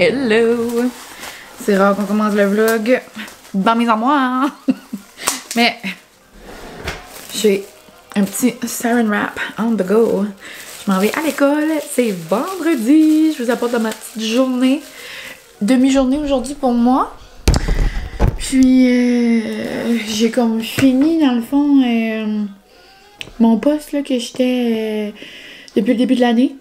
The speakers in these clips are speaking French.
Hello! C'est rare qu'on commence le vlog dans mes armoires. Mais j'ai un petit saran wrap on the go. Je m'en vais à l'école. C'est vendredi. Je vous apporte dans ma petite journée. Demi-journée aujourd'hui pour moi. Puis j'ai comme fini dans le fond mon poste là, que j'étais depuis le début de l'année.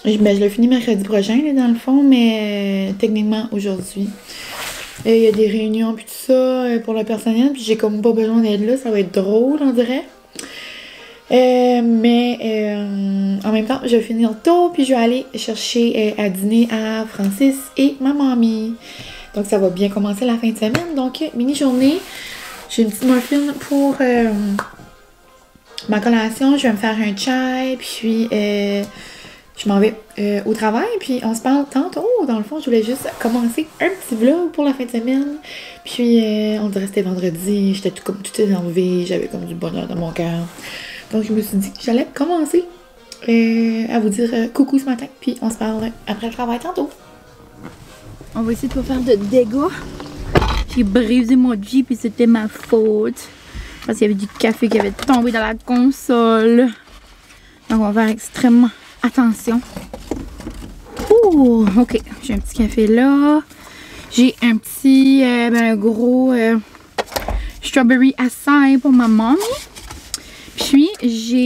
Je l'ai fini mercredi prochain là, dans le fond, mais techniquement aujourd'hui. Il y a des réunions puis tout ça pour le personnel, puis j'ai comme pas besoin d'être là, ça va être drôle on dirait. En même temps, je vais finir tôt, puis je vais aller chercher à dîner à Francis et ma mamie. Donc ça va bien commencer la fin de semaine. Donc mini-journée, j'ai une petite muffin pour ma collation. Je vais me faire un chai, puis je m'en vais au travail, puis on se parle tantôt. Dans le fond, je voulais juste commencer un petit vlog pour la fin de semaine. Puis on dirait que c'était vendredi, j'étais tout énervée, j'avais comme du bonheur dans mon cœur. Donc je me suis dit que j'allais commencer à vous dire coucou ce matin, puis on se parle après le travail tantôt. On va essayer de pas faire de dégâts. J'ai brisé mon Jeep et c'était ma faute. Parce qu'il y avait du café qui avait tombé dans la console. Donc on va faire extrêmement attention. Ouh, ok. J'ai un petit café là. J'ai un petit, un gros strawberry acai pour ma mamie. Puis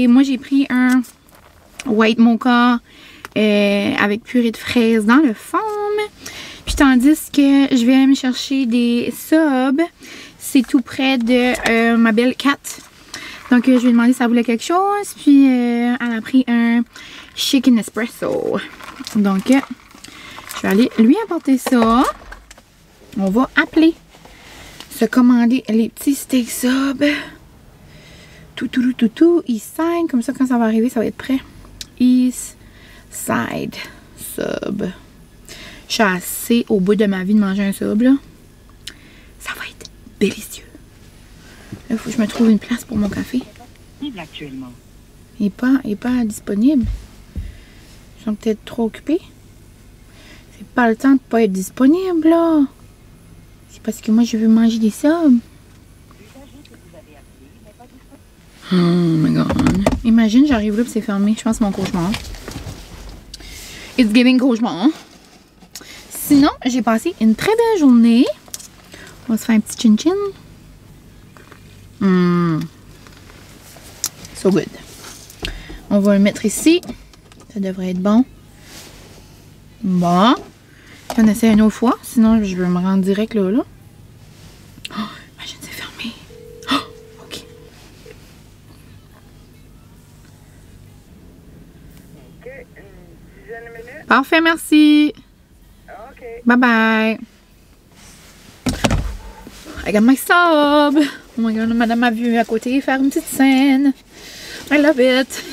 moi j'ai pris un white mocha avec purée de fraises dans le fond. Puis tandis que je vais aller me chercher des subs. C'est tout près de ma belle Kat. Donc je lui ai demandé si elle voulait quelque chose. Puis elle a pris un chicken espresso. Donc je vais aller lui apporter ça. On va appeler se commander les petits steak subs. Tout, East Side. Comme ça, quand ça va arriver, ça va être prêt. East Side sub. Je suis assez au bout de ma vie de manger un sub, là. Ça va être délicieux. Là, il faut que je me trouve une place pour mon café. Il n'est pas disponible. Ils sont peut-être trop occupés. C'est pas le temps de pas être disponible, là. C'est parce que moi, je veux manger des subs. Oh my god. Imagine, j'arrive là et c'est fermé. Je pense que c'est mon cauchemar. It's giving cauchemar. Sinon, j'ai passé une très belle journée. On va se faire un petit chin-chin. So good. On va le mettre ici. Ça devrait être bon. Bon. On essaie une autre fois. Sinon, je vais me rendre direct là. Oh, imagine, c'est fermé. Oh, ok. Parfait, merci. Bye bye. I got my sub. Oh my god, madame m'a vu à côté faire une petite scène. I love it.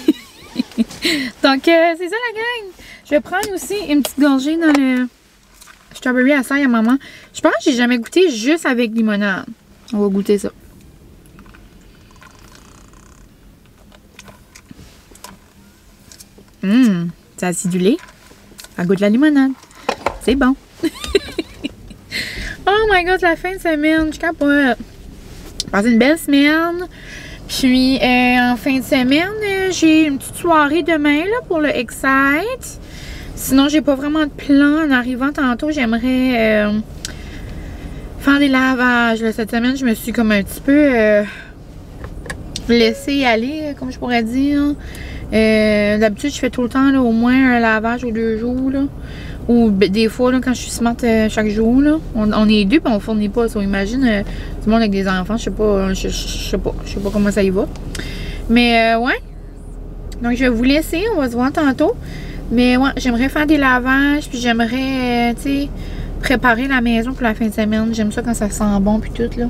Donc, c'est ça la gang. Je vais prendre aussi une petite gorgée dans le strawberry acai à maman. Je pense que j'ai jamais goûté juste avec limonade. On va goûter ça. C'est acidulé. Ça goûte la limonade. C'est bon. Oh my god, la fin de semaine, je capote. J'ai passé une belle semaine. Puis en fin de semaine, j'ai une petite soirée demain là, pour le Excite. Sinon, j'ai pas vraiment de plan. En arrivant tantôt, j'aimerais faire des lavages. Là, cette semaine, je me suis comme un petit peu laissée aller, comme je pourrais dire. D'habitude, je fais tout le temps là, au moins un lavage aux 2 jours. Là. Ou des fois, là, quand je suis smart chaque jour, là, on est deux et on fournit pas. So, imagine, tout le monde avec des enfants, je sais pas comment ça y va. Mais ouais. Donc, je vais vous laisser. On va se voir tantôt. Mais ouais, j'aimerais faire des lavages. Puis j'aimerais, tu sais, préparer la maison pour la fin de semaine. J'aime ça quand ça sent bon puis tout, là.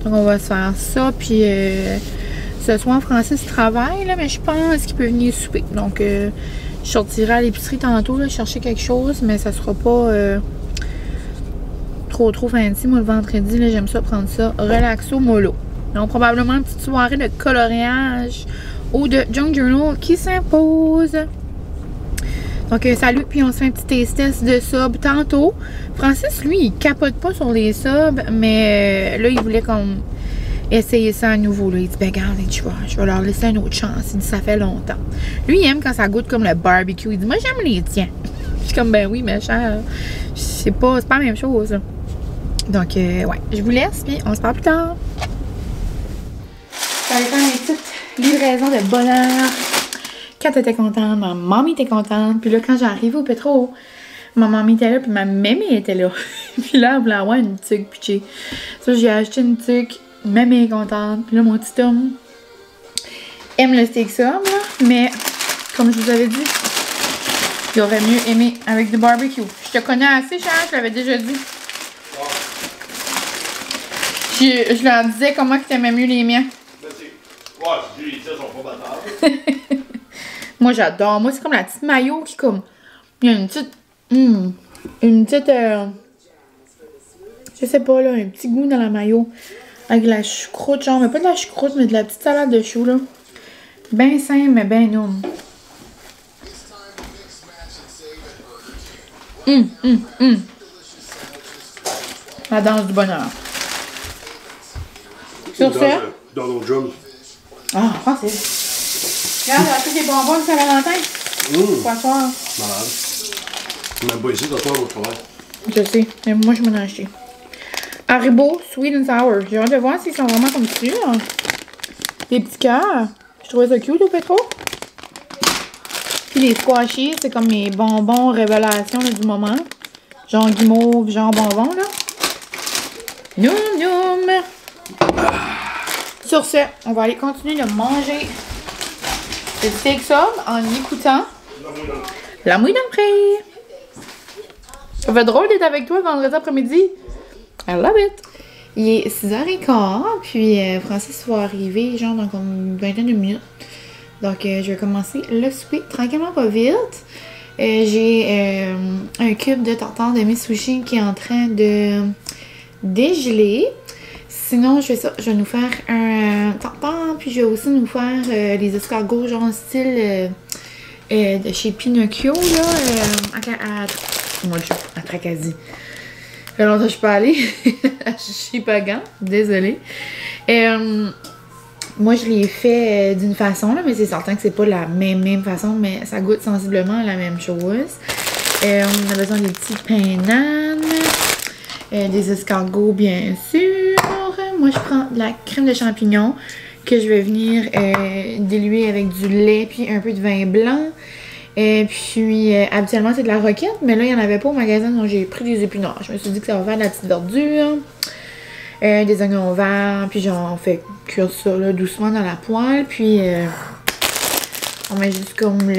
Donc, on va se faire ça. Puis ce soir, Francis travaille, là, mais je pense qu'il peut venir souper. Donc, je sortirai à l'épicerie tantôt, là, chercher quelque chose, mais ça sera pas trop fancy. Moi, le vendredi, là, j'aime ça prendre ça relaxo mollo. Donc, probablement une petite soirée de coloriage ou de junk journal qui s'impose. Donc, salut, puis on se fait un petit taste test de sub tantôt. Francis, lui, il capote pas sur les subs, mais là, il voulait comme essayer ça à nouveau. Là. Il dit, ben regarde, je vais leur laisser une autre chance. Il dit, ça fait longtemps. Lui, il aime quand ça goûte comme le barbecue. Il dit, moi, j'aime les tiens. Je suis comme, ben oui, mais cher. C'est pas la même chose. Là. Donc, ouais, je vous laisse, puis on se parle plus tard. Ça va faire une petite livraison de bonheur. Kat était contente, ma mamie était contente. Puis là, quand j'arrive au pétro, ma mamie était là, puis ma mémé était là. Puis là, elle voulait avoir une tuque pitchée. Ça, j'ai acheté une tuque. Mémé est contente. Puis là, mon petit homme aime le steak sub, là. Mais, comme je vous avais dit, il aurait mieux aimé avec du barbecue. Je te connais assez, cher, je l'avais déjà dit. Je leur disais comment tu aimais mieux les miens. Ouais, les tiens sont pas bâtards. Moi, j'adore. Moi, c'est comme la petite mayo qui, comme. Il y a une petite. Une petite. Je sais pas, là, un petit goût dans la mayo. Avec de la choucroute, genre, mais pas de la choucroute, mais de la petite salade de choux, là. Ben simple, mais ben noum. La danse du bonheur. Sur ce. Donald Trump. Ah, Francis. Regarde, j'ai acheté des bonbons de Saint-Valentin. Pour asseoir. Malade. Même pas ici, t'as pas au travail. Je sais, mais moi je m'en ai acheté. Haribo Sweet and Sour. J'ai hâte de voir s'ils sont vraiment comme dessus. Hein. Des petits cœurs. Je trouvais ça cute au pétro. Puis les squashies, c'est comme mes bonbons révélations là, du moment. Genre guimauve, genre bonbon là. Noum noum. Sur ce, on va aller continuer de manger le steak sub en écoutant La Mouille dans le Pré. Ça fait drôle d'être avec toi vendredi après-midi. I love it. Il est 6h15, puis Francis va arriver genre dans comme une vingtaine de minutes. Donc, je vais commencer le souper tranquillement, pas vite. J'ai un cube de tartare de mes sushis qui est en train de dégeler. Sinon, je fais ça. Je vais nous faire un tartare, puis je vais aussi nous faire les escargots, genre en style de chez Pinocchio, là, à Tracadie. Ça fait longtemps que je suis pas allée. Chez Pagan, désolée. Moi, je l'ai fait d'une façon, là, mais c'est certain que c'est pas la même façon, mais ça goûte sensiblement la même chose. On a besoin des petits pains nan, des escargots, bien sûr. Moi, je prends de la crème de champignons que je vais venir diluer avec du lait puis un peu de vin blanc. Puis, habituellement, c'est de la roquette, mais là, il n'y en avait pas au magasin, donc j'ai pris des épinards. Je me suis dit que ça va faire de la petite verdure, des oignons verts, puis genre, on fait cuire ça là, doucement dans la poêle, puis on met juste comme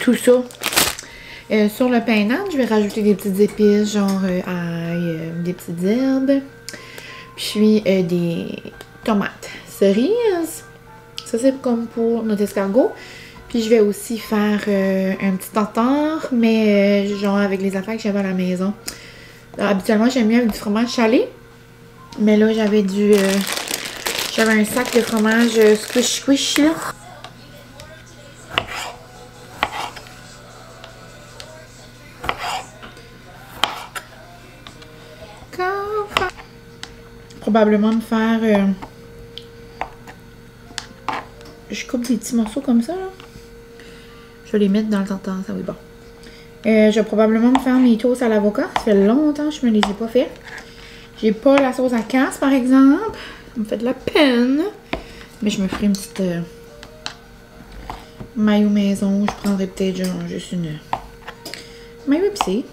tout ça. Sur le pain nan, je vais rajouter des petites épices, genre ail, des petites herbes, puis des tomates cerises. Ça, c'est comme pour notre escargot. Puis je vais aussi faire un petit tartare, mais genre avec les affaires que j'avais à la maison. Alors, habituellement, j'aime mieux avec du fromage salé. Mais là, j'avais j'avais un sac de fromage squish squish là. Probablement me faire... je coupe des petits morceaux comme ça, là. Je vais les mettre dans le tartare, ça va être bon. Je vais probablement me faire mes toasts à l'avocat. Ça fait longtemps que je me les ai pas fait. J'ai pas la sauce à casse, par exemple. Ça me fait de la peine. Mais je me ferai une petite mayo maison. Je prendrai peut-être genre juste une mayo épicée.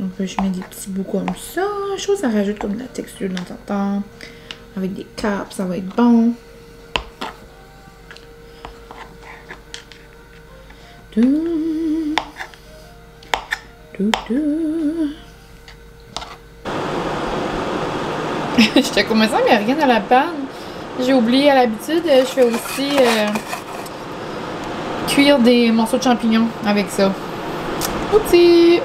Donc je mets des petits bouts comme ça. Je trouve que ça rajoute comme de la texture dans le tartare. Avec des capes, ça va être bon. J'étais comme ça, mais rien dans la panne. J'ai oublié à l'habitude, je fais aussi cuire des morceaux de champignons avec ça. Oups!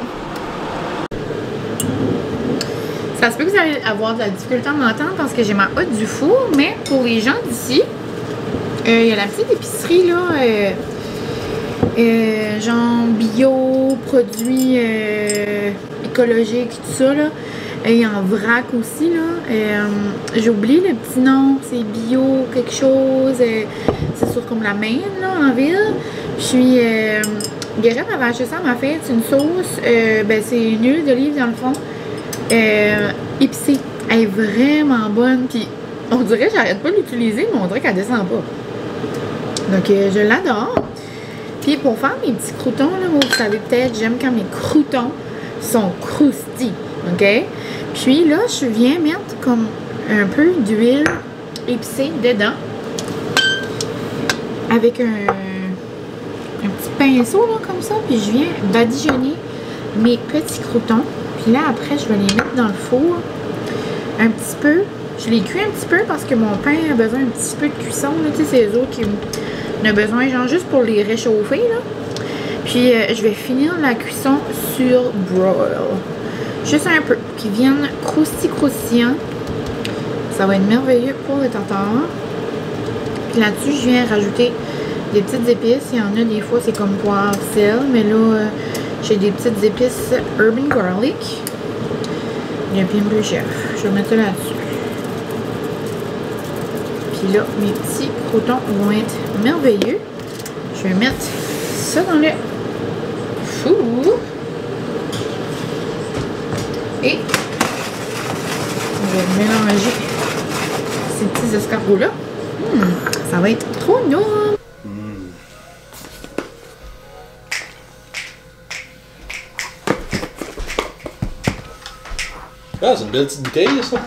Ça se peut que vous allez avoir de la difficulté à m'entendre parce que j'ai ma hotte du four, mais pour les gens d'ici, il y a la petite épicerie là. genre bio, produits écologiques, tout ça, là. Et en vrac aussi, là. J'ai oublié le petit nom, c'est bio quelque chose. C'est sur comme la Maine, là, en ville. Puis, Guérette m'avait acheté ça, elle m'a fait une sauce. Ben, c'est une huile d'olive, dans le fond. Épicée. Elle est vraiment bonne. Puis, on dirait que j'arrête pas de l'utiliser, mais on dirait qu'elle descend pas. Donc, je l'adore. Puis, pour faire mes petits croûtons, là, vous savez peut-être, j'aime quand mes croûtons sont croustillés. OK? Puis là, je viens mettre comme un peu d'huile épicée dedans. Avec un petit pinceau, là, comme ça. Puis je viens badigeonner mes petits croûtons. Puis là, après, je vais les mettre dans le four un petit peu. Je les cuis un petit peu parce que mon pain a besoin d'un petit peu de cuisson. Tu sais, c'est eux autres qui ont besoin, genre, juste pour les réchauffer, là. Puis, je vais finir la cuisson sur broil. Juste un peu, qui viennent croustillants. Ça va être merveilleux pour le tartare. Puis là-dessus, je viens rajouter des petites épices. Il y en a des fois, c'est comme poivre, sel. Mais là, j'ai des petites épices urban garlic. Il y a bien bleu chef. Je vais mettre ça là-dessus. Puis là, mes petits croûtons vont être merveilleux. Je vais mettre ça dans le four. Et on va mélanger ces petits escargots-là. Ça va être trop bon. Ah, c'est une belle petite bouteille, ça.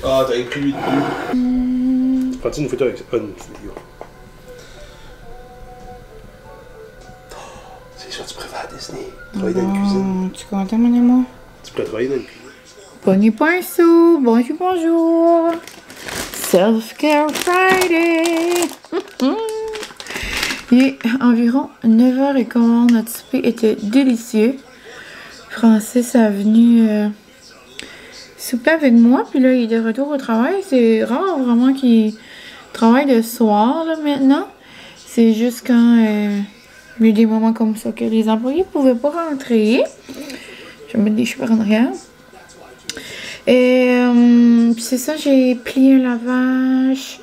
Ah, t'as inclus lui dessus. Prends-tu une photo avec ça? Une vidéo. C'est ça, tu préfères à Disney. Travailler dans la cuisine. Tu es content, mon amour? Tu peux travailler dans la cuisine. Pogné pas un sou. Bonjour, bonjour. Self-Care Friday. Il est environ 9h15. Notre souper était délicieux. Francis est venu souper avec moi. Puis là, il est de retour au travail. C'est rare vraiment qu'il travaille le soir là, maintenant. C'est juste quand il y a des moments comme ça que les employés ne pouvaient pas rentrer. Je vais mettre des cheveux en arrière. Et puis c'est ça, j'ai plié un lavage.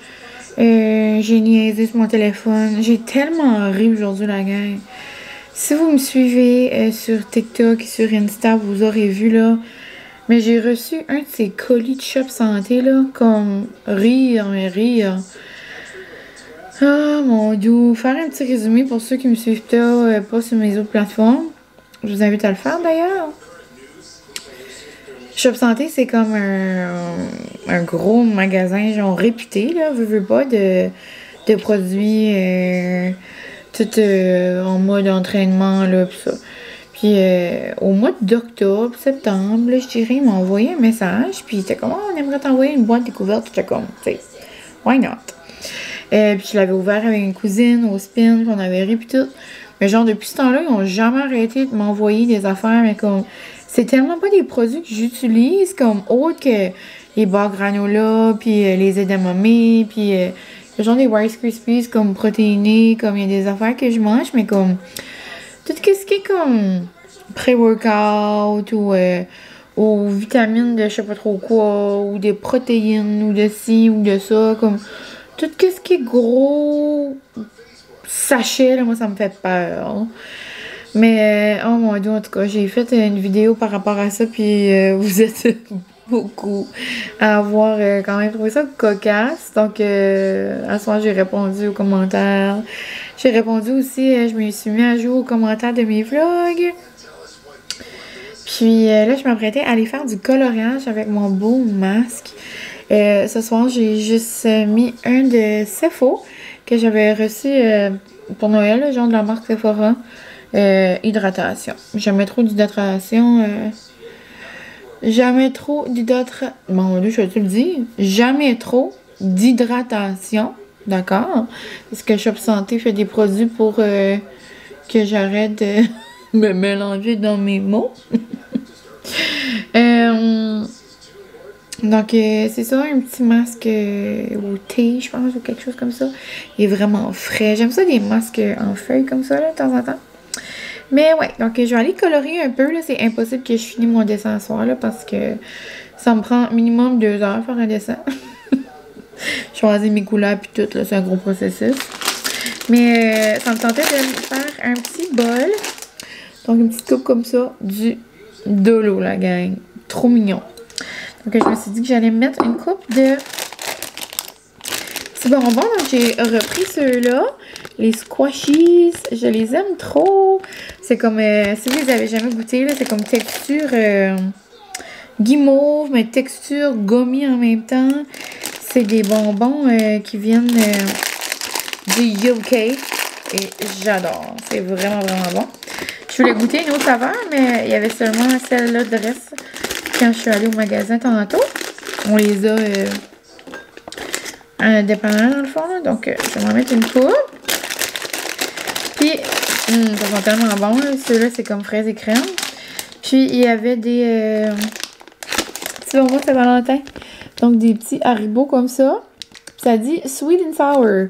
J'ai niaisé sur mon téléphone. J'ai tellement ri aujourd'hui, la gang. Si vous me suivez sur TikTok et sur Insta, vous aurez vu là. Mais j'ai reçu un de ces colis de Shop Santé là, comme rire, mais rire. Ah mon Dieu. Faire un petit résumé pour ceux qui me suivent pas sur mes autres plateformes. Je vous invite à le faire d'ailleurs. Shop Santé, c'est comme un gros magasin genre réputé, là, veux pas, de produits tout en mode entraînement, là, pis ça. Puis au mois d'octobre, septembre, là, je dirais, ils m'ont envoyé un message, puis c'était comme, oh, on aimerait t'envoyer une boîte découverte, j'étais comme, tu sais, why not? Puis je l'avais ouvert avec une cousine au spin, puis on avait ri, puis tout. Mais genre, depuis ce temps-là, ils ont jamais arrêté de m'envoyer des affaires, mais comme... C'est tellement pas des produits que j'utilise comme autres que les barres granola, puis les edamame, puis genre des Rice Krispies comme protéinés, comme il y a des affaires que je mange, mais comme tout ce qui est comme pré-workout ou vitamines de je sais pas trop quoi, ou des protéines, ou de ci, ou de ça, comme tout ce qui est gros sachet, là, moi ça me fait peur. Mais, oh mon Dieu, en tout cas, j'ai fait une vidéo par rapport à ça, puis vous êtes beaucoup à avoir quand même trouvé ça cocasse. Donc, à ce moment, j'ai répondu aux commentaires. J'ai répondu aussi, je me suis mis à jouer aux commentaires de mes vlogs. Puis là, je m'apprêtais à aller faire du coloriage avec mon beau masque. Ce soir, j'ai juste mis un de Sephora que j'avais reçu pour Noël, genre de la marque Sephora. Hydratation. Jamais trop d'hydratation. Jamais trop d'hydratation. Mon Dieu, je vais te le dire. Jamais trop d'hydratation. D'accord? Parce que Shop Santé fait des produits pour que j'arrête de me mélanger dans mes mots. Donc, c'est ça, un petit masque au thé, je pense, ou quelque chose comme ça. Il est vraiment frais. J'aime ça, des masques en feuilles comme ça, là, de temps en temps. Mais ouais, donc je vais aller colorer un peu, là. C'est impossible que je finisse mon dessin ce soir, là, parce que ça me prend minimum 2 heures faire un dessin. Choisir mes couleurs puis tout, là, c'est un gros processus. Mais ça me tentait de faire un petit bol. Donc, une petite coupe comme ça, du Dolo, la gang. Trop mignon. Donc, je me suis dit que j'allais mettre une coupe de petits bonbons. Donc, j'ai repris ceux-là. Les squashies. Je les aime trop. C'est comme, si vous les avez jamais goûté, c'est comme texture guimauve, mais texture gommy en même temps. C'est des bonbons qui viennent du UK. Et j'adore. C'est vraiment, vraiment bon. Je voulais goûter une autre saveur, mais il y avait seulement celle-là de reste. Quand je suis allée au magasin tantôt, on les a indépendamment dans le fond, là. Donc je vais m'en mettre une coupe. Puis, ça sent tellement bon, ceux-là c'est comme fraises et crème. Puis il y avait des petits bonbons Saint-Valentin. Donc des petits Haribo comme ça. Ça dit sweet and sour.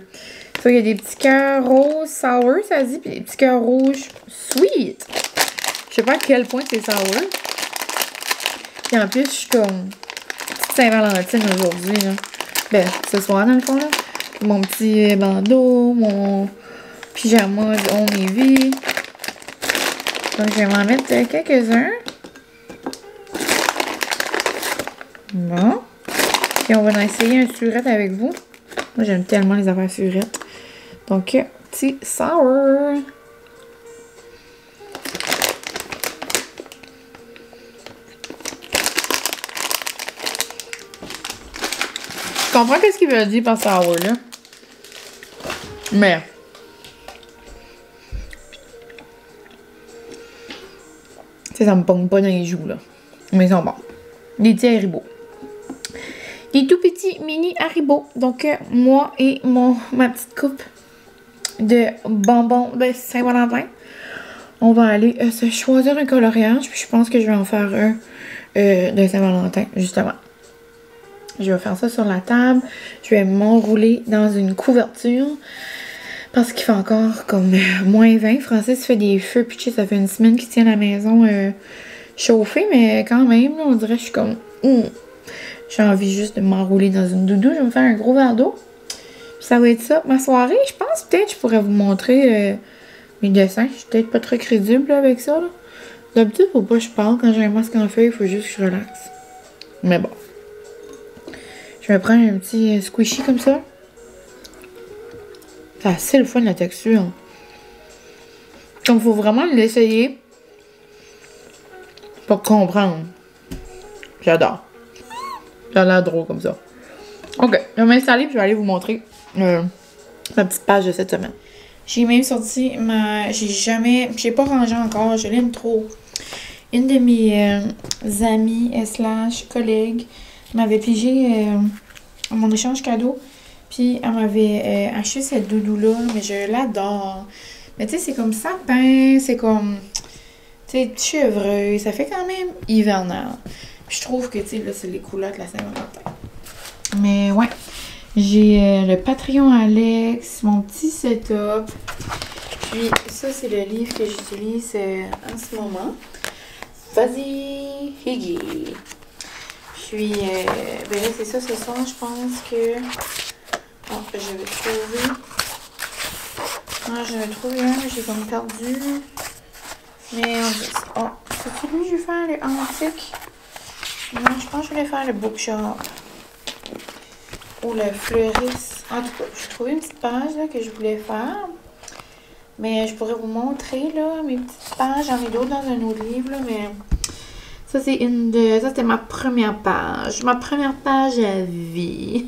Ça, il y a des petits cœurs roses sour, ça dit, puis des petits cœurs rouges sweet. Je sais pas à quel point c'est sour. Puis en plus, je suis comme petite Saint-Valentin aujourd'hui, là. Ben, ce soir, dans le fond, là. Mon petit bandeau, mon pyjama de Home Navy. Donc, je vais m'en mettre quelques-uns. Bon. Et on va en essayer un surette avec vous. Moi, j'aime tellement les affaires surettes. Donc, petit sour. Je comprends qu'est-ce qu'il veut dire par sour, là. Mais... ça me pogne pas dans les joues, là. Mais ils sont bons. Des petits Haribo. Des tout petits mini Haribo. Donc, moi et ma petite coupe de bonbons de Saint-Valentin, on va aller se choisir un coloriage. Puis je pense que je vais en faire un de Saint-Valentin, justement. Je vais faire ça sur la table. Je vais m'enrouler dans une couverture. Parce qu'il fait encore comme moins 20. Francis fait des feux pitchés. Ça fait une semaine qu'il tient la maison chauffée. Mais quand même, là, on dirait que je suis comme... J'ai envie juste de m'enrouler dans une doudou. Je vais me faire un gros verre d'eau. Ça va être ça. Ma soirée, je pense peut-être je pourrais vous montrer mes dessins. Je suis peut-être pas très crédible là, avec ça. D'habitude, faut pas que je parle. Quand j'ai un masque en feuille, il faut juste que je relaxe. Mais bon. Je vais prendre un petit squishy comme ça. C'est assez le fun, la texture. Donc, il faut vraiment l'essayer pour comprendre. J'adore. Ça a l'air drôle comme ça. Ok, je vais m'installer et je vais aller vous montrer ma petite page de cette semaine. J'ai même sorti ma... J'ai pas rangé encore, je l'aime trop. Une de mes amies / collègues m'avait pigé mon échange cadeau. Puis elle m'avait acheté cette doudou-là, mais je l'adore. Mais tu sais, c'est comme sapin, c'est comme... Tu sais, chevreuil, ça fait quand même hivernal. Puis je trouve que, tu sais, là, c'est les couleurs de la Saint-Valentin. Mais ouais, j'ai le Patreon Alex, mon petit setup. Puis ça, c'est le livre que j'utilise en ce moment. Vas-y, Higgy. Puis, ben là, c'est ça, ce soir, je pense que... Oh, je vais trouver... Ah, je vais trouver un, j'ai comme perdu. Mais, oh, c'est celui que je vais faire, le antique. Non, je pense que je vais faire le bookshop. Ou le fleuriste. En tout cas, j'ai trouvé une petite page là, que je voulais faire. Mais je pourrais vous montrer là, mes petites pages. J'en ai d'autres dans un autre livre, là, mais ça, c'est une de. Ça, c'était ma première page. Ma première page à vie.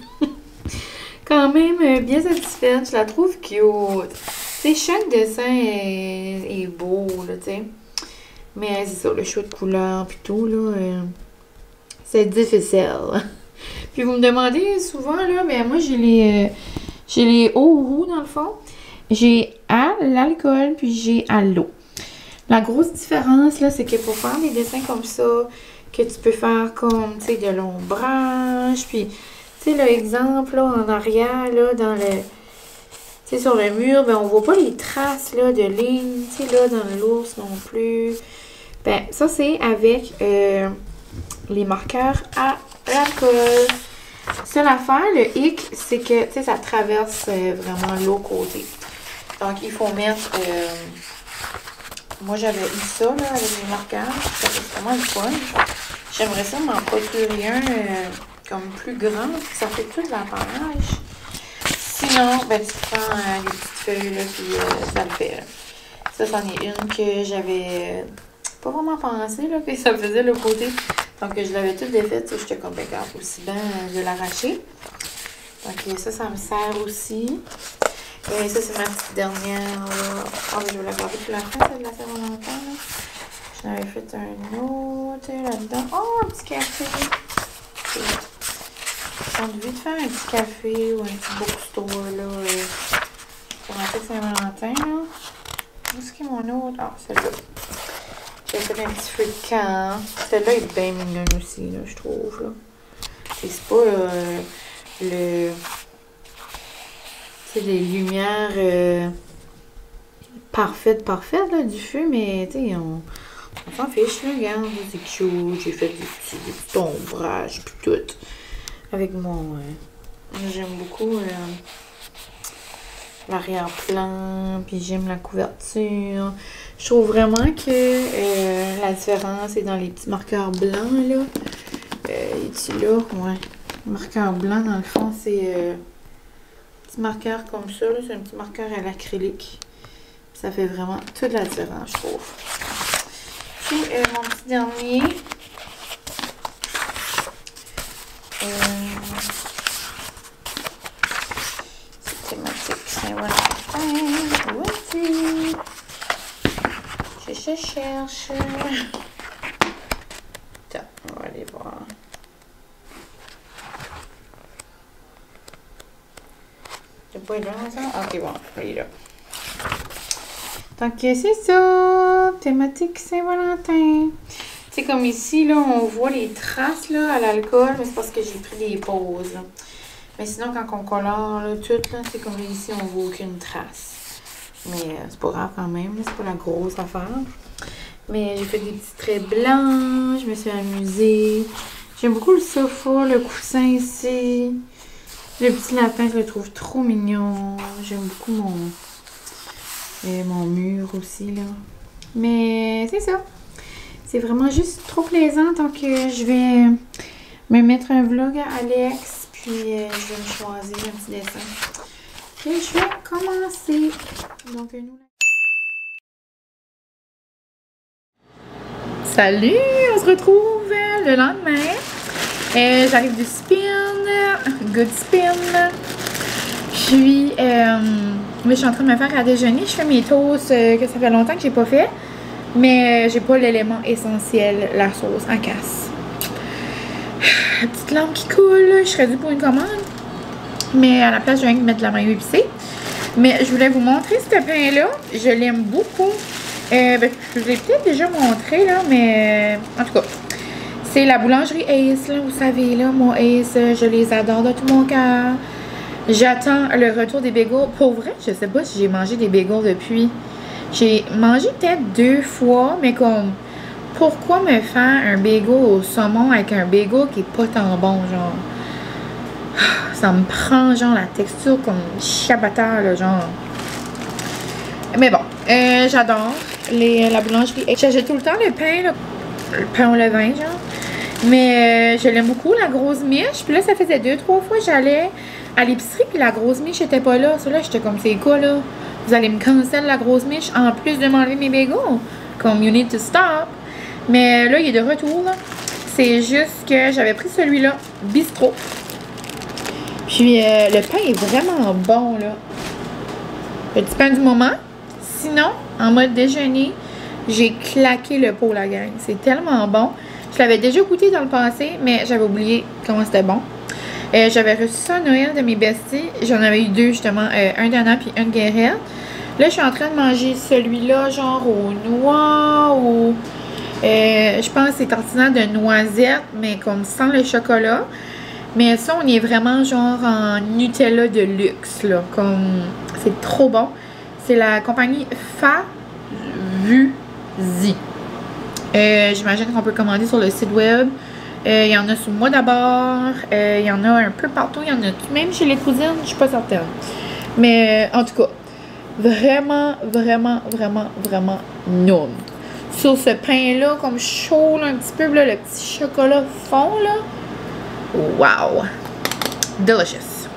Quand même bien satisfaite. Je la trouve cute. Tu sais, chaque dessin est beau, là, tu sais. Mais c'est ça, le choix de couleur puis tout, là. C'est difficile. Puis vous me demandez souvent, là, ben moi j'ai les hauts roux dans le fond. J'ai à l'alcool, puis j'ai à l'eau. La grosse différence, là, c'est que pour faire des dessins comme ça, que tu peux faire comme, tu sais, de l'ombrage. Puis, tu sais, l'exemple, là, en arrière, là, dans le... Tu sais, sur le mur, ben, on voit pas les traces, là, de lignes, tu sais, là, dans l'ours non plus. Ben, ça, c'est avec les marqueurs à l'alcool. Seule affaire, le hic, c'est que, tu sais, ça traverse vraiment l'autre côté. Donc, il faut mettre... moi, j'avais eu ça, là, avec mes marqueurs. Ça fait vraiment le fun. J'aimerais ça m'en procurer un comme plus grand. Ça fait toute la page. Sinon, ben, tu prends les petites feuilles, là, puis ça le fait. Là. Ça, c'en est une que j'avais pas vraiment pensé, là, que ça faisait le côté. Donc, je l'avais toute défaite. J'étais comme, ben, regarde, aussi bien de l'arracher. Donc, ça me sert aussi. Et ça, c'est ma petite dernière. Ah, mais je vais la garder pour la fin, celle de la Saint-Valentin. J'en avais fait un autre là-dedans. Oh, un petit café. J'ai envie de faire un petit café ou un petit bookstore là, pour la fête Saint-Valentin. Où est-ce qu'il y a mon autre? Ah, celle-là. J'ai fait un petit feu de camp. Celle-là est bien mignonne aussi, là, je trouve. Là. Et c'est pas le... C'est les lumières parfaites là, du feu, mais tu sais, on s'en fiche, là, regarde, c'est cute, j'ai fait des petits ombrages, puis tout, avec mon, j'aime beaucoup l'arrière-plan, puis j'aime la couverture, je trouve vraiment que la différence est dans les petits marqueurs blancs, là, est-tu là, ouais, le marqueur blanc, dans le fond, c'est... petit marqueur comme ça, c'est un petit marqueur à l'acrylique. Ça fait vraiment toute la différence, je trouve. Puis, mon petit dernier. C'est thématique Saint-Valentin. Voici. Je cherche. Attends, on va aller voir. C'est pas là, ça? Ok, bon, il est là. Donc, c'est ça. Thématique Saint-Valentin. C'est comme ici, là, on voit les traces, là, à l'alcool, mais c'est parce que j'ai pris des pauses, là. Mais sinon, quand on colore, là, tout, là, c'est comme ici, on voit aucune trace. Mais c'est pas grave quand même, c'est pas la grosse affaire. Mais j'ai fait des petits traits blancs, je me suis amusée. J'aime beaucoup le sofa, le coussin ici. Le petit lapin, je le trouve trop mignon. J'aime beaucoup mon mur aussi, là. Mais c'est ça. C'est vraiment juste trop plaisant. Donc, je vais me mettre un vlog à Alex. Puis, je vais me choisir un petit dessin. Et je vais commencer. Donc, nous... Salut! On se retrouve le lendemain. J'arrive du spin. Good spin. Puis, je suis en train de me faire à déjeuner. Je fais mes toasts que ça fait longtemps que j'ai pas fait. Mais j'ai pas l'élément essentiel, la sauce en casse. La petite lampe qui coule. Je serais due pour une commande. Mais à la place, je viens de mettre la mayo épicée. Mais je voulais vous montrer ce pain-là. Je l'aime beaucoup. Ben, je vous l'ai peut-être déjà montré, là, mais en tout cas, c'est la boulangerie Ace, là, vous savez, là, moi, Ace, je les adore de tout mon cœur. J'attends le retour des bagels. Pour vrai, je sais pas si j'ai mangé des bagels depuis. J'ai mangé peut-être 2 fois, mais comme, pourquoi me faire un bagel au saumon avec un bagel qui est pas tant bon, genre? Ça me prend, genre, la texture comme ciabatta, là, genre. Mais bon, j'adore la boulangerie. J'achète tout le temps le pain, là, le pain au levain, genre. Mais je l'aime beaucoup, la grosse miche. Puis là, ça faisait 2-3 fois que j'allais à l'épicerie, puis la grosse miche n'était pas là. Ça, là, j'étais comme, c'est quoi, là? Vous allez me cancel la grosse miche en plus de m'enlever mes bagels? Comme, you need to stop. Mais là, il est de retour, là. C'est juste que j'avais pris celui-là, bistrot. Puis le pain est vraiment bon, là. Petit pain du moment. Sinon, en mode déjeuner, j'ai claqué le pot, la gang. C'est tellement bon. Je l'avais déjà goûté dans le passé, mais j'avais oublié comment c'était bon. J'avais reçu ça à Noël de mes besties. J'en avais eu 2, justement. Un d'Anna puis un de Guérette. Là, je suis en train de manger celui-là, genre aux noix, Je pense que c'est artisanal de noisettes, mais comme sans le chocolat. Mais ça, on est vraiment genre en Nutella de luxe, là. Comme, c'est trop bon. C'est la compagnie Favuzy. J'imagine qu'on peut commander sur le site web. Il y en a sous moi d'abord. Il y en a un peu partout. Il y en a même chez les cousines, je suis pas certaine. Mais en tout cas, vraiment, vraiment, vraiment, vraiment non. Sur ce pain-là, comme chaud, là, un petit peu, là, le petit chocolat fond, là. Wow! Delicious!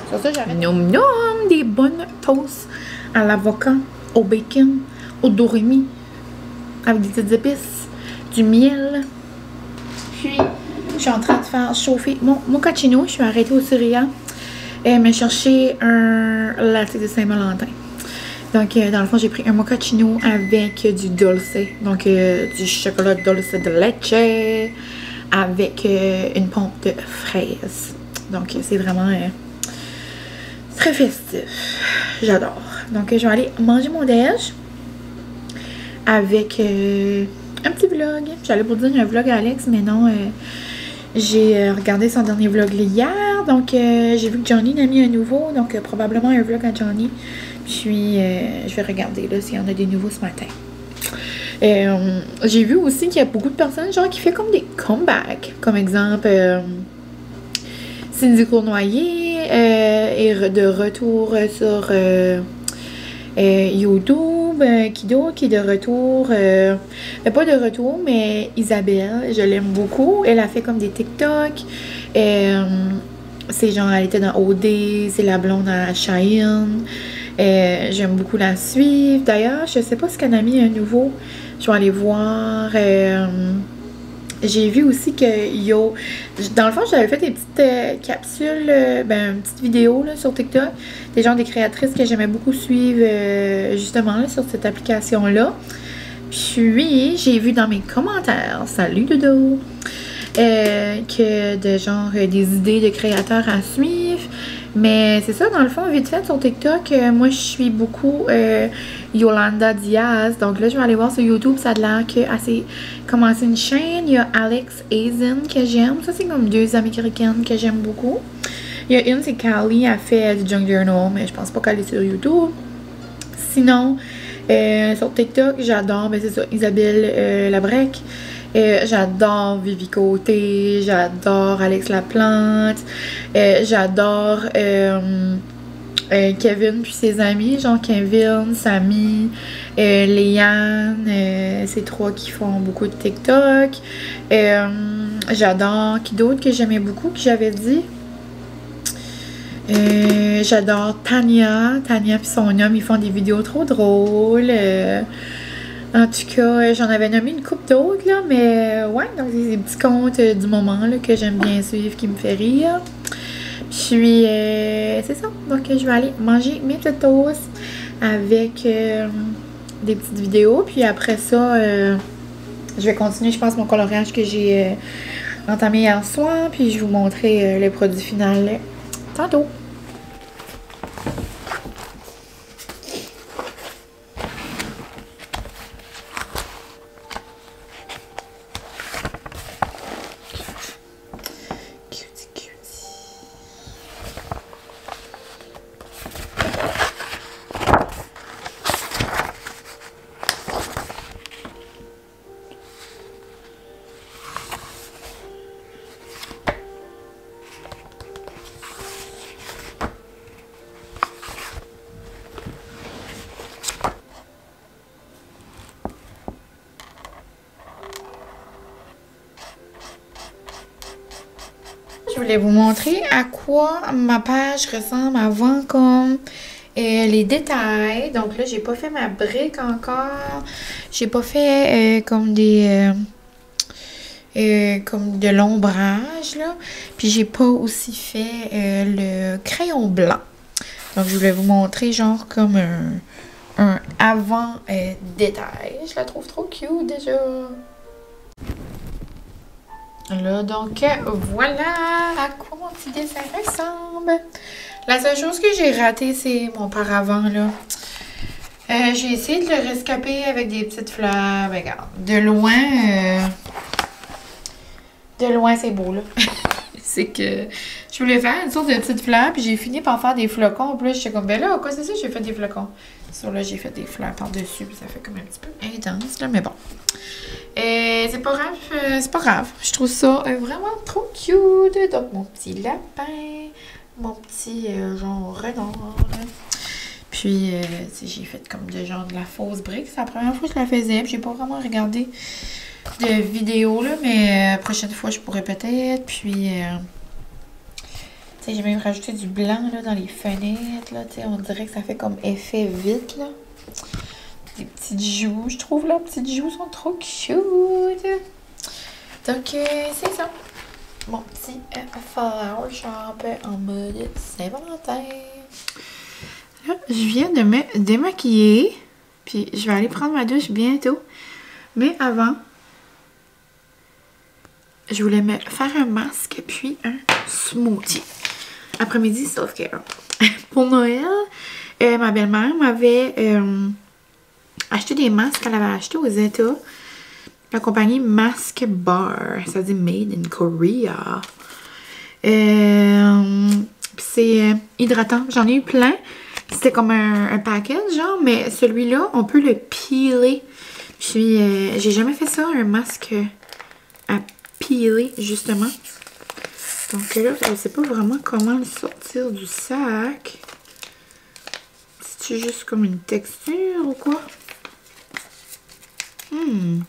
Sur ça, j'arrête. Nom nom! Des bonnes toasts à l'avocat, au bacon, au doremi, avec des petites épices, du miel. Puis, je suis en train de faire chauffer mon mochaccino. Je suis arrêtée au Syria et me chercher un latte de Saint-Valentin. Donc, dans le fond, j'ai pris un mochaccino avec du dulce, donc du chocolat dulce de leche, avec une pompe de fraises. Donc, c'est vraiment très festif. J'adore. Donc, je vais aller manger mon déj avec un petit vlog. J'allais pour dire un vlog à Alex, mais non. J'ai regardé son dernier vlog hier. Donc, j'ai vu que Johnny en a mis un nouveau. Donc, probablement un vlog à Johnny. Puis, je vais regarder là s'il y en a des nouveaux ce matin. J'ai vu aussi qu'il y a beaucoup de personnes genre qui font comme des comebacks. Comme exemple, Cindy Cournoyer est de retour sur YouTube. Kido qui est de retour. Pas de retour, mais Isabelle, je l'aime beaucoup. Elle a fait comme des TikTok. C'est genre, elle était dans OD, c'est la blonde à Cheyenne. J'aime beaucoup la suivre. D'ailleurs, je sais pas ce qu'elle a mis un nouveau. Je vais aller voir. J'ai vu aussi que dans le fond, j'avais fait des petites capsules, une petite vidéo là, sur TikTok. Des créatrices que j'aimais beaucoup suivre justement là, sur cette application-là. Puis, j'ai vu dans mes commentaires, salut Dodo, que des idées de créateurs à suivre. Mais c'est ça, dans le fond, vite fait, sur TikTok, moi, je suis beaucoup Yolanda Diaz. Donc là, je vais aller voir sur YouTube. Ça a l'air qu'elle s'est commencé une chaîne. Il y a Alex Hazen que j'aime. Ça, c'est comme deux américaines que j'aime beaucoup. Il y a une, c'est Callie. Elle fait du Junk Journal, mais je pense pas qu'elle est sur YouTube. Sinon, sur TikTok, j'adore, c'est ça, Isabelle Labrec. J'adore Vivi Côté, j'adore Alex Laplante, j'adore Kevin puis ses amis, genre Kevin, Samy, Léane, ces trois qui font beaucoup de TikTok. J'adore, qui d'autre que j'aimais beaucoup, que j'avais dit? J'adore Tania puis son homme, ils font des vidéos trop drôles. En tout cas, j'en avais nommé une couple d'autres, là, mais ouais, donc c'est des petits contes du moment là, que j'aime bien suivre, qui me fait rire. Puis, c'est ça. Donc, je vais aller manger mes petites toasts avec des petites vidéos. Puis après ça, je vais continuer, je pense, mon coloriage que j'ai entamé hier soir. Puis, je vais vous montrer le produit final tantôt. Je voulais vous montrer à quoi ma page ressemble avant, comme les détails. Donc là, j'ai pas fait ma brique encore. J'ai pas fait comme des comme de l'ombrage là. Puis j'ai pas aussi fait le crayon blanc. Donc je voulais vous montrer genre comme un avant détail. Je la trouve trop cute déjà. Là, donc, voilà à quoi mon petit dessin ressemble. La seule chose que j'ai raté, c'est mon paravent, là. J'ai essayé de le rescaper avec des petites fleurs. Ben, regarde, de loin, c'est beau, là. C'est que je voulais faire une sorte de petite fleur, puis j'ai fini par faire des flocons. En plus, j'étais comme, ben là, quoi, c'est ça, j'ai fait des flocons. Sur là, j'ai fait des fleurs par-dessus, puis ça fait comme un petit peu intense, là, mais bon. C'est pas grave, c'est pas grave. Je trouve ça vraiment trop cute. Donc, mon petit lapin, mon petit genre renard, là. Puis, j'ai fait comme de genre de la fausse brique. C'est la première fois que je la faisais, puis j'ai pas vraiment regardé de vidéo, là, mais prochaine fois, je pourrais peut-être. Puis, tu sais, j'ai même rajouté du blanc, là, dans les fenêtres, là, tu sais, on dirait que ça fait comme effet vite, là. Des petites joues, je trouve, là, petites joues sont trop cute. Donc, c'est ça. Mon petit flower shop en mode Saint-Valentin. Là, je viens de me démaquiller, puis je vais aller prendre ma douche bientôt. Mais avant, je voulais me faire un masque puis un smoothie. Après-midi, self-care. Pour Noël, ma belle-mère m'avait acheté des masques qu'elle avait achetés aux États. La compagnie Mask Bar. Ça dit Made in Korea. C'est hydratant. J'en ai eu plein. C'était comme un package, genre, mais celui-là, on peut le peeler. Puis, j'ai jamais fait ça, un masque à peeler, justement. Donc là, je sais pas vraiment comment le sortir du sac. C'est juste comme une texture ou quoi? Je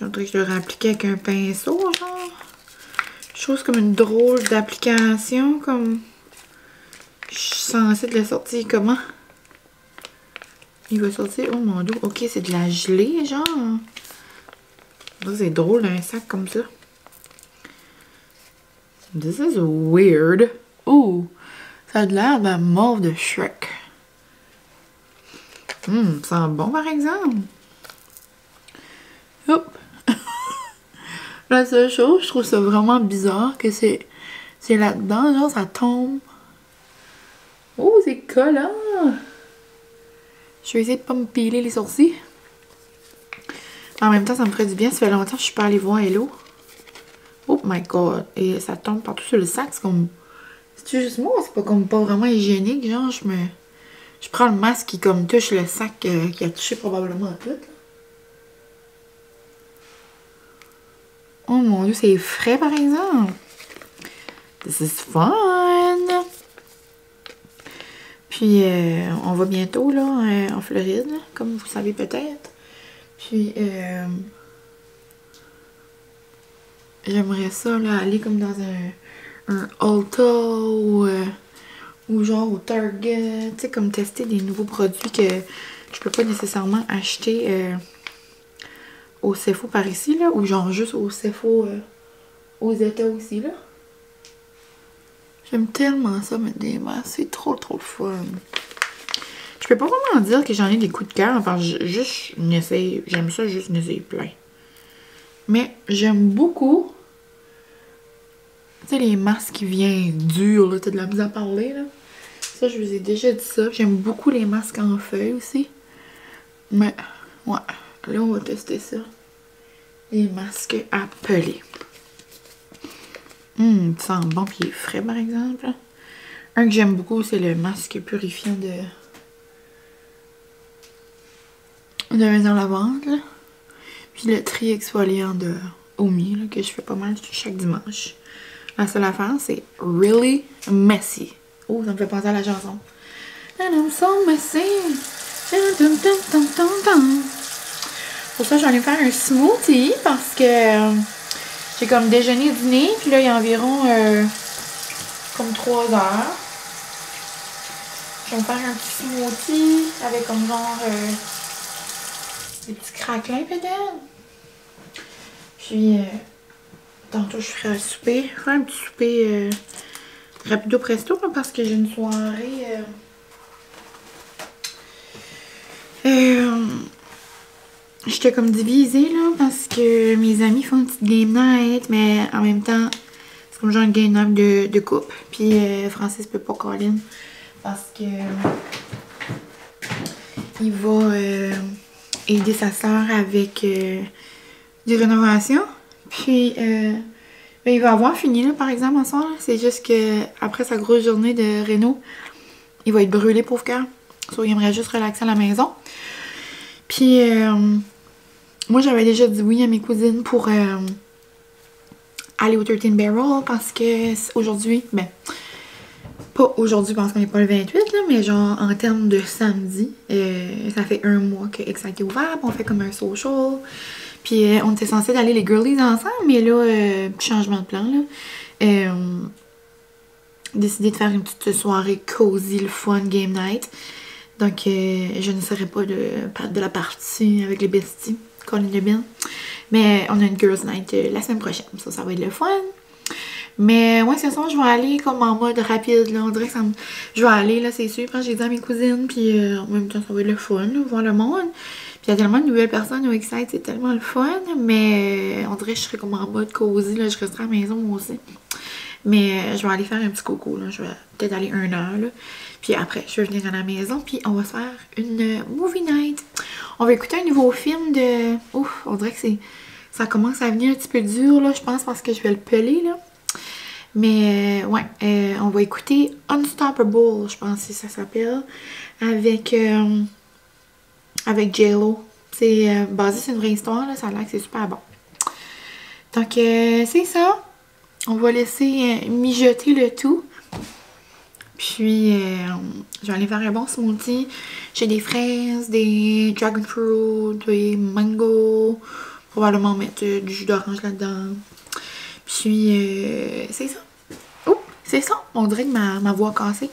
voudrais que je le réapplique avec un pinceau, genre. Chose comme une drôle d'application, comme... Je suis censée de le sortir comment? Il va sortir... Oh mon Dieu, ok, c'est de la gelée, genre. C'est drôle, un sac comme ça. This is weird. Oh, ça a l'air d'un mauve de Shrek. Ça sent bon, par exemple. Hop. La seule chose, je trouve ça vraiment bizarre que c'est là-dedans, genre, ça tombe. Oh, c'est collant! Je vais essayer de pas me piler les sourcils. En même temps, ça me ferait du bien. Ça fait longtemps que je suis pas allée voir Hello. Oh my god! Et ça tombe partout sur le sac. C'est comme... C'est juste moi? C'est pas comme pas vraiment hygiénique. Genre, je prends le masque qui comme touche le sac qui a touché probablement tout. Oh mon Dieu, c'est frais par exemple. This is fun! Puis, on va bientôt, là, en Floride, comme vous savez peut-être. Puis, j'aimerais ça, là, aller comme dans un Ulta ou genre au Target. Tu sais, comme tester des nouveaux produits que je peux pas nécessairement acheter au Sephora par ici, là. Ou genre juste au Sephora aux États aussi, là. J'aime tellement ça, mettre des masques. C'est trop fun. Je peux pas vraiment dire que j'en ai des coups de cœur. Enfin, juste une essaye. J'aime ça, juste une essaye plein. Mais j'aime beaucoup. Tu sais, les masques qui viennent durs, là. T'as de la misère à parler, là. Ça, je vous ai déjà dit ça. J'aime beaucoup les masques en feuilles aussi. Mais, ouais. Là, on va tester ça. Les masques à peler. Ça sent bon puis il est frais par exemple. Un que j'aime beaucoup, c'est le masque purifiant de maison lavande. Là. Puis le tri exfoliant de Omi, là, que je fais pas mal chaque dimanche. La seule affaire, c'est Really Messy. Oh, ça me fait penser à la chanson. And I'm so messy. Pour ça, je vais aller faire un smoothie parce que j'ai comme déjeuner, dîner, puis là, il y a environ comme 3 heures. Je vais me faire un petit smoothie avec comme genre des petits craquelins peut-être. Puis, tantôt, je ferai un souper. Je ferai un petit souper rapido presto parce que j'ai une soirée... J'étais comme divisée là parce que mes amis font une petite game night, mais en même temps, c'est comme genre une game night de couple. Puis Francis peut pas Colin parce que il va aider sa soeur avec des rénovations. Puis, ben, il va avoir fini, là, par exemple, en soir. C'est juste que après sa grosse journée de réno, il va être brûlé, pauvre cœur. So, il aimerait juste relaxer à la maison. Puis, moi, j'avais déjà dit oui à mes cousines pour aller au 13 Barrel parce que aujourd'hui, ben, pas aujourd'hui parce qu'on n'est pas le 28, là, mais genre en termes de samedi, ça fait 1 mois que Excite est ouvert, on fait comme un social. Puis on était censé aller les girlies ensemble, mais là, changement de plan, là. Décidé de faire une petite soirée cozy, le fun, game night. Donc, je ne serai pas de la partie avec les besties, Colin et Bill. Mais on a une girls night la semaine prochaine, ça va être le fun. Mais ouais, ce soir, je vais aller comme en mode rapide, là. On dirait que ça me... Je vais aller, là, c'est sûr. Quand j'ai dit à mes cousines, puis en même temps, ça va être le fun, là, voir le monde. Puis il y a tellement de nouvelles personnes au Excite, c'est tellement le fun. Mais on dirait que je serais comme en mode cozy, là. Je resterai à la maison, moi aussi. Mais je vais aller faire un petit coco, là. Je vais peut-être aller 1 heure, là. Puis après, je vais venir à la maison, puis on va se faire une movie night. On va écouter un nouveau film de... Ouf, on dirait que ça commence à venir un petit peu dur, là, je pense, parce que je vais le peler, là. Mais, ouais, on va écouter Unstoppable, je pense que ça s'appelle, avec J-Lo. C'est basé sur une vraie histoire, là, ça a l'air que c'est super bon. Donc, c'est ça. On va laisser mijoter le tout. Puis, je vais aller faire un bon smoothie. J'ai des fraises, des dragon fruit, des mango. Probablement mettre du jus d'orange là-dedans. Puis, c'est ça. Oh, c'est ça. On dirait que ma voix a cassé.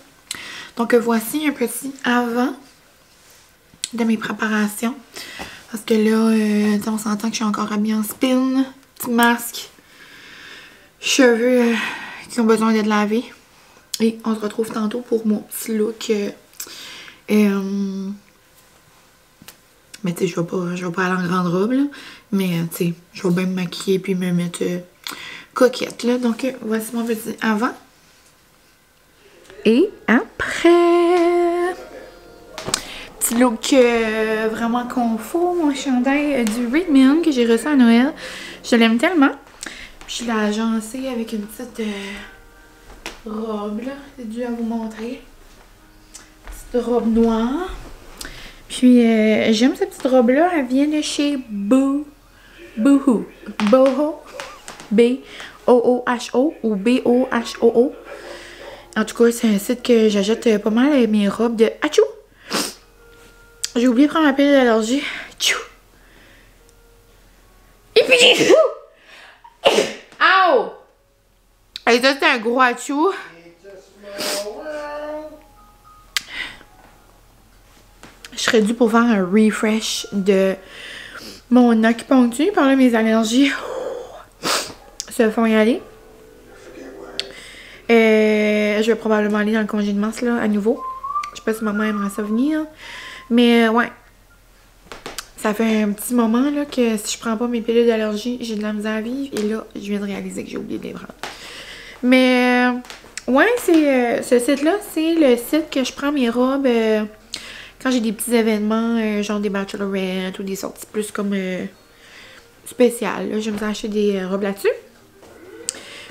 Donc, voici un petit avant de mes préparations. Parce que là, on s'entend que je suis encore habillée en spin. Petit masque. Cheveux qui ont besoin d'être lavés. Et on se retrouve tantôt pour mon petit look. Mais tu sais, je vais pas aller en grande robe, là. Mais tu sais, je vais bien me maquiller puis me mettre coquette, là. Donc, voici mon petit avant. Et après. Petit look vraiment confort. Mon chandail du Redmond que j'ai reçu à Noël. Je l'aime tellement. Puis je l'ai agencé avec une petite... robe, là, c'est dû à vous montrer. Petite robe noire. Puis, j'aime cette petite robe-là. Elle vient de chez Boohoo. Boho. B-O-O-H-O ou B-O-H-O-O. En tout cas, c'est un site que j'achète pas mal mes robes de Achou. J'ai oublié de prendre ma pilule d'allergie. Tchou. Et puis, Ow! Et ça, c'est un gros achou. Je serais due pour faire un refresh de mon acupuncture. Par là, mes allergies se font y aller. Je vais probablement aller dans le congé de mars, là, à nouveau. Je sais pas si maman aimerait ça venir. Mais, ouais. Ça fait un petit moment, là, que si je prends pas mes pilules d'allergie, j'ai de la misère à vivre. Et là, je viens de réaliser que j'ai oublié de les prendre. Mais, ouais, c'est ce site-là, c'est le site que je prends mes robes quand j'ai des petits événements, genre des bachelorettes ou des sorties plus comme spéciales. Je me suis acheter des robes là-dessus.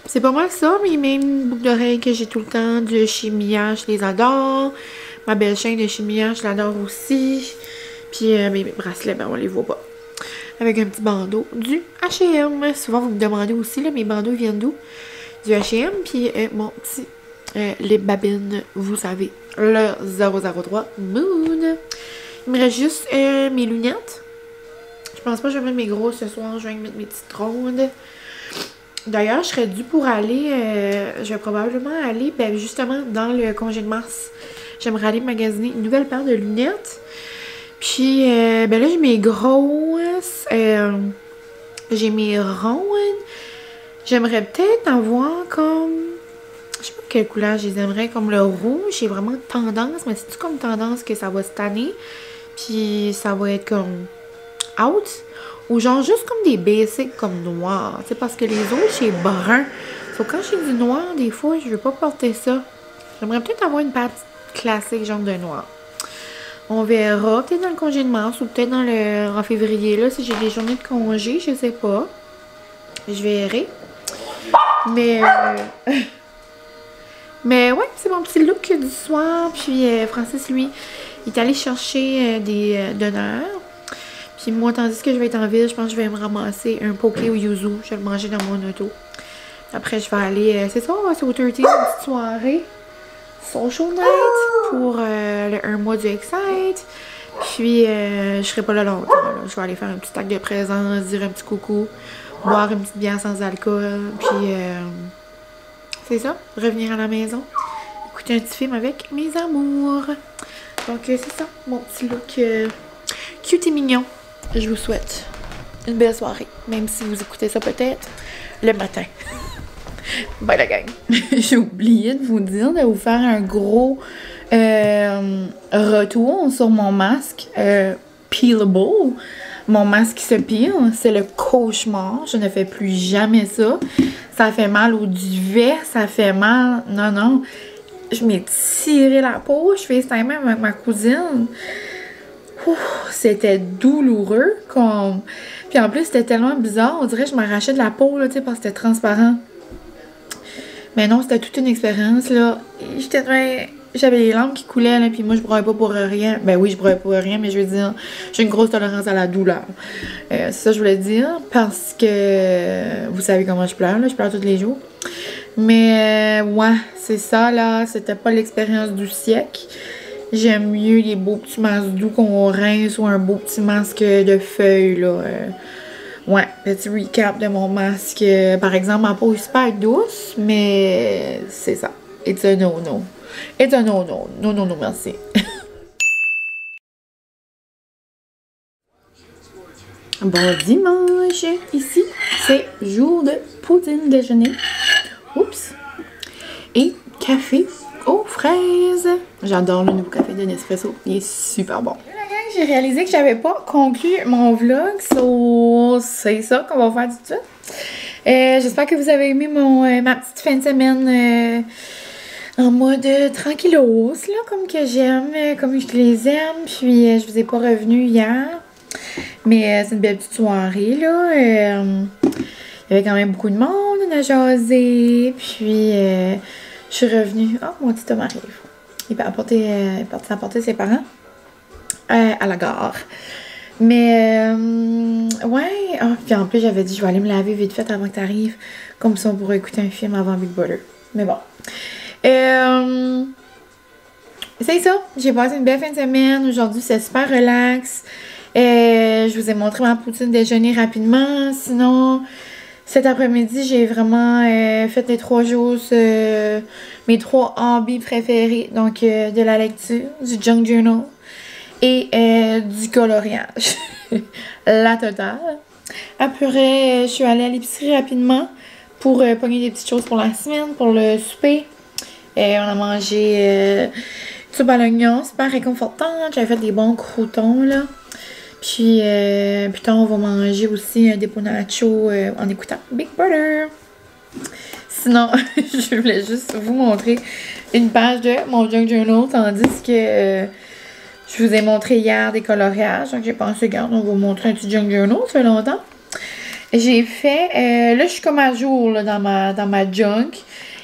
C'est pas mal ça, mes mêmes boucles d'oreilles que j'ai tout le temps de chez Mia, je les adore. Ma belle chaîne de chez Mia, je l'adore aussi. Puis mes bracelets, ben on les voit pas. Avec un petit bandeau du H&M. Souvent, vous me demandez aussi, là, mes bandeaux viennent d'où? Du H&M, puis mon petit lip babine, vous savez, le 003 Moon. Il me reste juste mes lunettes. Je pense pas que je vais mettre mes gros ce soir, je vais mettre mes petites rondes. D'ailleurs, je serais due pour aller, je vais probablement aller, ben justement, dans le congé de mars. J'aimerais aller magasiner une nouvelle paire de lunettes. Puis, ben là, j'ai mes grosses, j'ai mes rondes. J'aimerais peut-être avoir comme... Je sais pas quelle couleur je les aimerais. Comme le rouge, j'ai vraiment tendance. Mais c'est-tu comme tendance que ça va se tanner? Puis ça va être comme... out? Ou genre juste comme des basics comme noir. Tu sais, parce que les autres, c'est brun. Sauf quand j'ai du noir, des fois, je veux pas porter ça. J'aimerais peut-être avoir une paire classique genre de noir. On verra. Peut-être dans le congé de mars ou peut-être en février, là, si j'ai des journées de congé, je sais pas. Je verrai. Mais, mais ouais, c'est mon petit look du soir. Puis Francis, lui, il est allé chercher des donneurs. Puis moi, tandis que je vais être en ville, je pense que je vais me ramasser un poké au yuzu. Je vais le manger dans mon auto. Après, je vais aller, c'est ça, c'est au 13, une petite soirée. Social night pour le 1 mois du Excite. Puis, je serai pas là longtemps. Là. Je vais aller faire un petit acte de présence, dire un petit coucou, boire une petite bière sans alcool. Puis, c'est ça, revenir à la maison, écouter un petit film avec mes amours. Donc, c'est ça, mon petit look cute et mignon. Je vous souhaite une belle soirée, même si vous écoutez ça peut-être le matin. Bye la gang! J'ai oublié de vous dire de vous faire un gros retour sur mon masque peelable. Mon masque qui se pile, c'est le cauchemar. Je ne fais plus jamais ça. Ça fait mal au duvet, ça fait mal. Non, non. Je m'ai tiré la peau. Je fais ça même avec ma cousine. C'était douloureux. Puis en plus, c'était tellement bizarre. On dirait que je m'arrachais de la peau, là, tu sais, parce que c'était transparent. Mais non, c'était toute une expérience, là. J'avais les larmes qui coulaient, là, puis moi, je broyais pas pour rien. Ben oui, je broyais pour rien, mais je veux dire, j'ai une grosse tolérance à la douleur. C'est ça que je voulais dire, parce que vous savez comment je pleure, là. Je pleure tous les jours. Mais, ouais, c'est ça, là. C'était pas l'expérience du siècle. J'aime mieux les beaux petits masques doux qu'on rince ou un beau petit masque de feuilles, là. Ouais, petit recap de mon masque. Par exemple, ma peau est super douce, mais c'est ça. It's a no-no. It's a no-no. No, merci. Bon dimanche. Ici, c'est jour de poutine déjeuner. Oups. Et café aux fraises. J'adore le nouveau café de Nespresso. Il est super bon. J'ai réalisé que j'avais pas conclu mon vlog, so c'est ça qu'on va faire tout de suite. J'espère que vous avez aimé ma petite fin de semaine en mode tranquillos, là, comme que j'aime, comme je les aime. Puis je vous ai pas revenu hier, mais c'est une belle petite soirée, là. Il y avait quand même beaucoup de monde, on a jasé, puis je suis revenue. Oh, mon petit homme arrive. Il est parti apporter ses parents. À la gare. Mais, ouais. Oh, puis en plus, j'avais dit, je vais aller me laver vite fait avant que tu arrives. Comme ça, on pourrait écouter un film avant Big Brother. Mais bon. C'est ça. J'ai passé une belle fin de semaine. Aujourd'hui, c'est super relax. Je vous ai montré ma poutine déjeuner rapidement. Sinon, cet après-midi, j'ai vraiment fait les 3 jours, mes 3 hobbies préférés. Donc, de la lecture, du junk journal et du coloriage. La totale. Après, je suis allée à l'épicerie rapidement pour pogner des petites choses pour la semaine, pour le souper. On a mangé du soupe à l'oignon, super réconfortant. J'avais fait des bons croutons, là. Puis, plus tard, on va manger aussi des pots nacho en écoutant Big Brother. Sinon, je voulais juste vous montrer une page de mon junk journal, tandis que je vous ai montré hier des coloriages. Donc, j'ai pensé, regarde, on va vous montrer un petit junk journal, ça fait longtemps. J'ai fait, là, je suis comme à jour là, dans ma junk.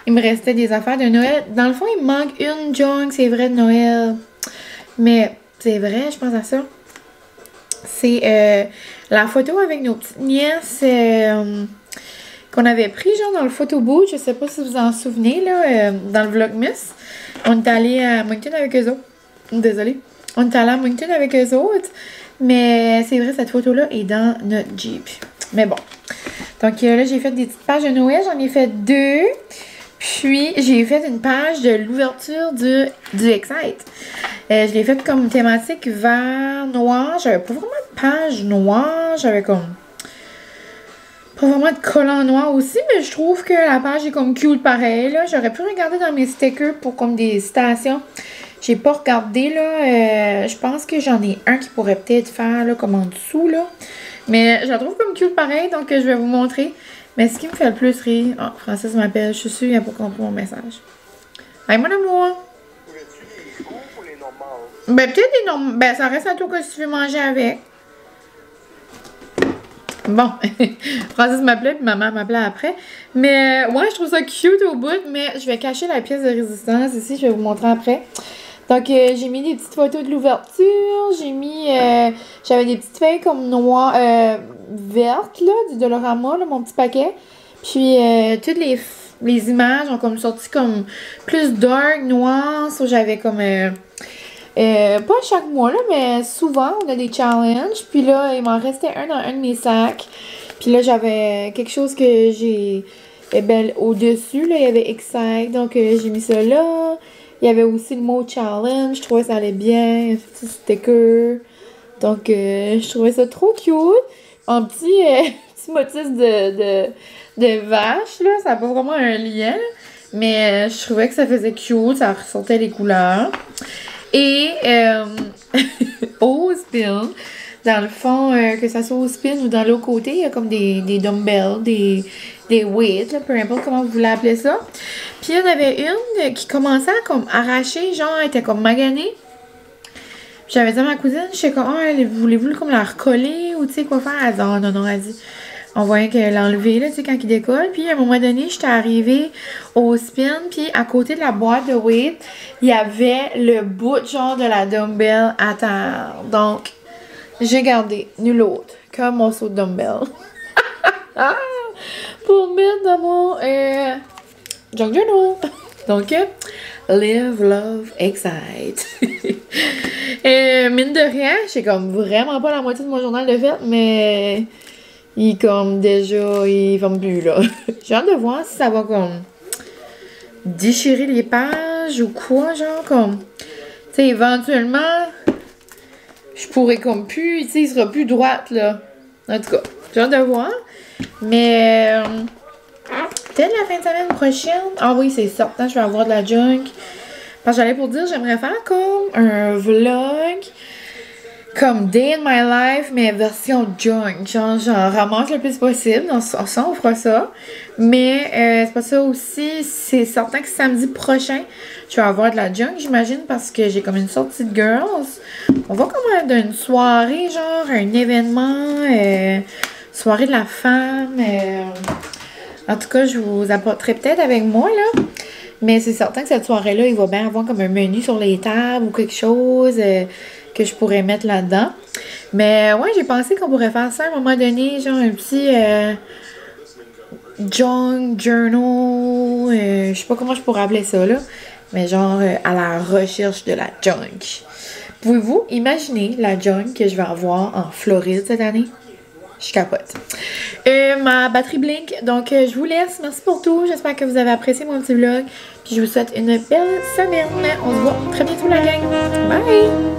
Il me restait des affaires de Noël. Dans le fond, il me manque une junk, c'est vrai, de Noël. Mais c'est vrai, je pense à ça. C'est la photo avec nos petites nièces qu'on avait pris, genre, dans le photo booth. Je sais pas si vous en souvenez, là, dans le Vlogmas. On est allé à Moncton avec eux autres. Désolée. On est allé à Moncton avec eux autres. Mais c'est vrai, cette photo-là est dans notre Jeep. Mais bon. Donc là, j'ai fait des petites pages de Noël. J'en ai fait 2. Puis, j'ai fait une page de l'ouverture du Excite. Je l'ai faite comme thématique vert, noir. J'avais pas vraiment de page noire. J'avais comme pas vraiment de collant noir aussi. Mais je trouve que la page est comme cute pareil. J'aurais pu regarder dans mes stickers pour comme des citations. J'ai pas regardé, là. Je pense que j'en ai un qui pourrait peut-être faire, là, comme en dessous, là. Mais je la trouve comme cute pareil, donc je vais vous montrer. Mais ce qui me fait le plus rire... Oh, Francis m'appelle. Je suis sûre qu'il n'a pas compris mon message. Hey, mon amour! Ben, peut-être des normes. Ben, ça reste à toi que si tu veux manger avec. Bon, Francis m'appelait, puis maman m'appelait après. Mais, ouais, je trouve ça cute au bout, mais je vais cacher la pièce de résistance ici, je vais vous montrer après. Donc, j'ai mis des petites photos de l'ouverture, j'ai mis, j'avais des petites feuilles comme noires, vertes, là, du Dolorama, là, mon petit paquet. Puis, toutes les images ont comme sorti comme plus dark, noir, so j'avais comme... pas chaque mois, là, mais souvent, on a des challenges. Puis là, il m'en restait un dans un de mes sacs. Puis là, j'avais quelque chose que j'ai... ben, au-dessus, là, il y avait Excite. Donc, j'ai mis ça là. Il y avait aussi le mot challenge. Je trouvais que ça allait bien. Un petit sticker. Donc, je trouvais ça trop cute. En petit, petit motif de vache, là. Ça n'a pas vraiment un lien. Mais je trouvais que ça faisait cute. Ça ressortait les couleurs. Et au spin, dans le fond, que ça soit au spin ou dans l'autre côté, il y a comme des dumbbells, des weights, là, peu importe comment vous voulez appeler ça. Puis il y en avait une qui commençait à comme arracher, genre, elle était comme maganée. J'avais dit à ma cousine, je sais comme, oh, voulez-vous comme la recoller ou tu sais quoi faire? Elle dit, oh non, non, elle dit. On voyait qu'elle l'enlevait, là, tu sais, quand il décolle. Puis, à un moment donné, j'étais arrivée au spin. Puis, à côté de la boîte de weight, il y avait le bout, genre, de la dumbbell à terre. Donc, j'ai gardé nul autre qu'un morceau de dumbbell. Pour mettre dans mon junk journal. Donc, live, love, excite. Mine de rien, j'ai comme vraiment pas la moitié de mon journal de fête, mais... il comme déjà, il va me plus là. J'ai hâte de voir si ça va comme déchirer les pages ou quoi, genre comme. Tu sais, éventuellement, je pourrais comme plus, tu sais, il sera plus droite là. En tout cas, j'ai hâte de voir. Mais peut-être la fin de semaine prochaine. Ah oui, c'est certain, je vais avoir de la junk. Parce que j'allais pour dire, j'aimerais faire comme un vlog. Comme Day in My Life, mais version junk. Genre, j'en ramasse le plus possible. On fera ça. Mais c'est pas ça aussi. C'est certain que samedi prochain, je vais avoir de la junk, j'imagine, parce que j'ai comme une sortie de girls. On va comme dans une soirée, genre, un événement. Soirée de la femme. En tout cas, je vous apporterai peut-être avec moi, là. Mais c'est certain que cette soirée-là, il va bien avoir comme un menu sur les tables ou quelque chose. Que je pourrais mettre là-dedans. Mais ouais, j'ai pensé qu'on pourrait faire ça à un moment donné, genre un petit junk journal, je sais pas comment je pourrais appeler ça là, mais genre à la recherche de la junk. Pouvez-vous imaginer la junk que je vais avoir en Floride cette année? Je capote. Ma batterie blink, donc je vous laisse. Merci pour tout. J'espère que vous avez apprécié mon petit vlog. Puis je vous souhaite une belle semaine. On se voit très bientôt la gang. Bye!